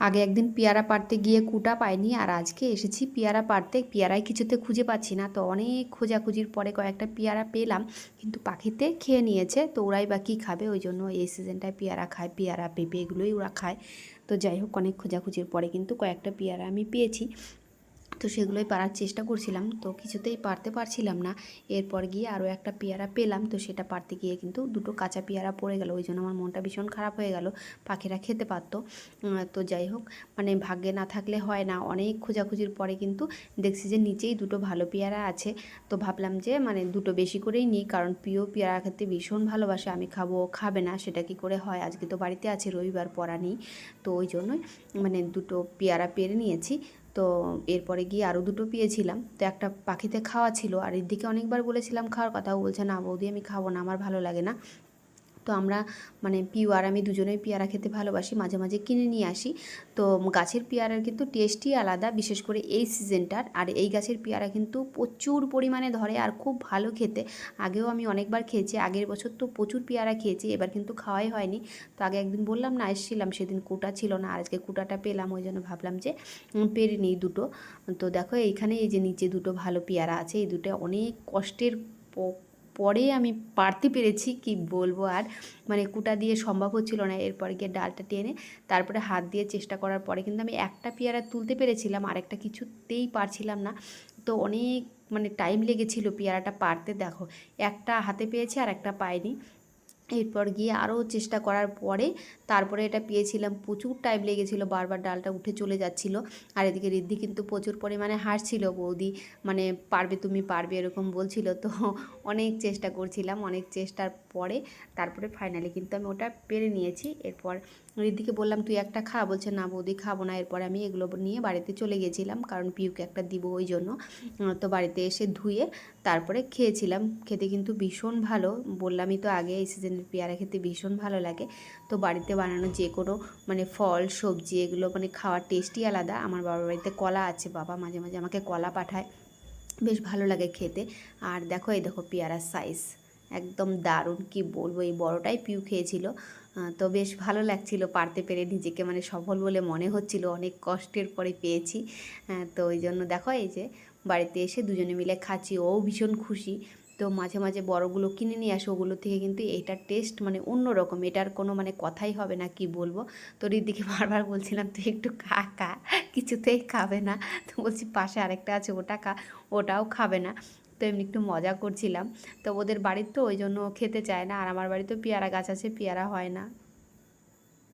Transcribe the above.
আগে একদিন পেয়ারা পাড়তে গিয়ে কুটা পাইনি, আর আজকে এসেছি পেয়ারা পাড়তে, পেয়ারায় কিছুতে খুঁজে পাচ্ছি না। তো অনেক খোঁজাখুঁজির পরে কয়েকটা পেয়ারা পেলাম, কিন্তু পাখিতে খেয়ে নিয়েছে। তো ওরাই বা কী খাবে, ওই জন্য এই সিজনটায় পেয়ারা খায়, পেয়ারা পেঁপে এগুলোই ওরা খায়। তো যাই হোক, অনেক খোঁজাখুঁজির পরে কিন্তু কয়েকটা পেয়ারা আমি পেয়েছি। তো সেগুলোই পারার চেষ্টা করছিলাম, তো কিছুতেই পারতে পারছিলাম না। এরপর গিয়ে আরও একটা পেয়ারা পেলাম, তো সেটা পারতে গিয়ে কিন্তু দুটো কাঁচা পেয়ারা পড়ে গেল। ওই জন্য আমার মনটা ভীষণ খারাপ হয়ে গেল, পাখিরা খেতে পারতো। তো যাই হোক, মানে ভাগ্যে না থাকলে হয় না। অনেক খোঁজাখুঁজির পরে কিন্তু দেখছি যে নিচেই দুটো ভালো পেয়ারা আছে। তো ভাবলাম যে মানে দুটো বেশি করেই নিই, কারণ প্রিয় পেয়ারা খেতে ভীষণ ভালোবাসে। আমি খাবো, ও খাবে না, সেটা কি করে হয়। আজকে তো বাড়িতে আছে, রবিবার পড়া নেই। তো ওই জন্যই মানে দুটো পেয়ারা পেরে নিয়েছি। তো এরপরে গিয়ে আরও দুটো পেয়েছিলাম। তো একটা পাখিতে খাওয়া ছিল, আর এদিকে অনেকবার বলেছিলাম খাওয়ার কথা, ও বলছে না বৌদি আমি খাবো না, আমার ভালো লাগে না। তো আমরা মানে পিউ আর আমি দুজনেই পেয়ারা খেতে ভালোবাসি, মাঝে মাঝে কিনে নিয়ে আসি। তো গাছের পেয়ারার কিন্তু টেস্টই আলাদা, বিশেষ করে এই সিজনটার। আর এই গাছের পেয়ারা কিন্তু প্রচুর পরিমাণে ধরে আর খুব ভালো খেতে। আগেও আমি অনেকবার খেয়েছি, আগের বছর তো প্রচুর পেয়ারা খেয়েছি, এবার কিন্তু খাওয়াই হয়নি। তো আগে একদিন বললাম না এসেছিলাম, সেদিন কুটা ছিল না, আর আজকে কুটাটা পেলাম, ওই জন্য ভাবলাম যে পেরে নিই দুটো। তো দেখো এইখানে এই যে নিচে দুটো ভালো পেয়ারা আছে, এই দুটো অনেক কষ্টের পরে আমি পারতে পেরেছি, কি বলবো আর। মানে কুটা দিয়ে সম্ভব হচ্ছিল না। এরপরে গিয়ে ডালটা টেনে তারপরে হাত দিয়ে চেষ্টা করার পরে কিন্তু আমি একটা পেয়ারা তুলতে পেরেছিলাম, আর একটা কিছুতেই পারছিলাম না। তো অনেক মানে টাইম লেগেছিল পেয়ারাটা পারতে। দেখো, একটা হাতে পেয়েছি আর একটা পাইনি। এরপর গিয়ে আরও চেষ্টা করার পরে তারপরে এটা পেয়েছিলাম। প্রচুর টাইম লেগেছিলো, বারবার ডালটা উঠে চলে যাচ্ছিলো। আর এদিকে ঋদ্ধি কিন্তু প্রচুর পরিমাণে হাসছিল, বৌদি মানে পারবে, তুমি পারবে এরকম বলছিল। তো অনেক চেষ্টা করছিলাম, অনেক চেষ্টার পরে তারপরে ফাইনালি কিন্তু আমি ওটা পেরে নিয়েছি। এরপর ঋদ্ধিকে বললাম তুই একটা খা, বলছে না বৌদি খাবো না। এরপর আমি এগুলো নিয়ে বাড়িতে চলে গেছিলাম, কারণ পিউকে একটা দিব ওই জন্য। তো বাড়িতে এসে ধুয়ে তারপরে খেয়েছিলাম। খেতে কিন্তু ভীষণ ভালো, বললামই তো আগে এই সিজনের পেয়ারা খেতে ভীষণ ভালো লাগে। তো বাড়িতে বানানো যে কোনো মানে ফল সবজি এগুলো মানে খাওয়ার টেস্টই আলাদা। আমার বাবার বাড়িতে কলা আছে, বাবা মাঝে মাঝে আমাকে কলা পাঠায়, বেশ ভালো লাগে খেতে। আর দেখো এই দেখো পেয়ারার সাইজ একদম দারুণ, কি বলবো, এই বড়টাই পিউ খেয়েছিল। তো বেশ ভালো লাগছিল পারতে পেরে, নিজেকে মানে সফল বলে মনে হচ্ছিল, অনেক কষ্টের পরে পেয়েছি। তো ওই জন্য দেখো এই যে বাড়িতে এসে দুজনে মিলে খাচ্ছি, ও ভীষণ খুশি। তো মাঝে মাঝে বড়গুলো কিনে নিয়ে আসে, ওগুলো থেকে কিন্তু এটার টেস্ট মানে অন্যরকম, এটার কোনো মানে কথাই হবে না, কি বলবো। তো ঋদ্ধিকে বারবার বলছিলাম তুই একটু খা খা, কিছুতেই খাবে না। তো বলছি পাশে আরেকটা আছে ওটা খা, ওটাও খাবে না। তো এমনি একটু মজা করছিলাম। তো ওদের বাড়ির তো ওই জন্য খেতে চায় না, আর আমার বাড়িতেও পেয়ারা গাছ আছে, পেয়ারা হয় না।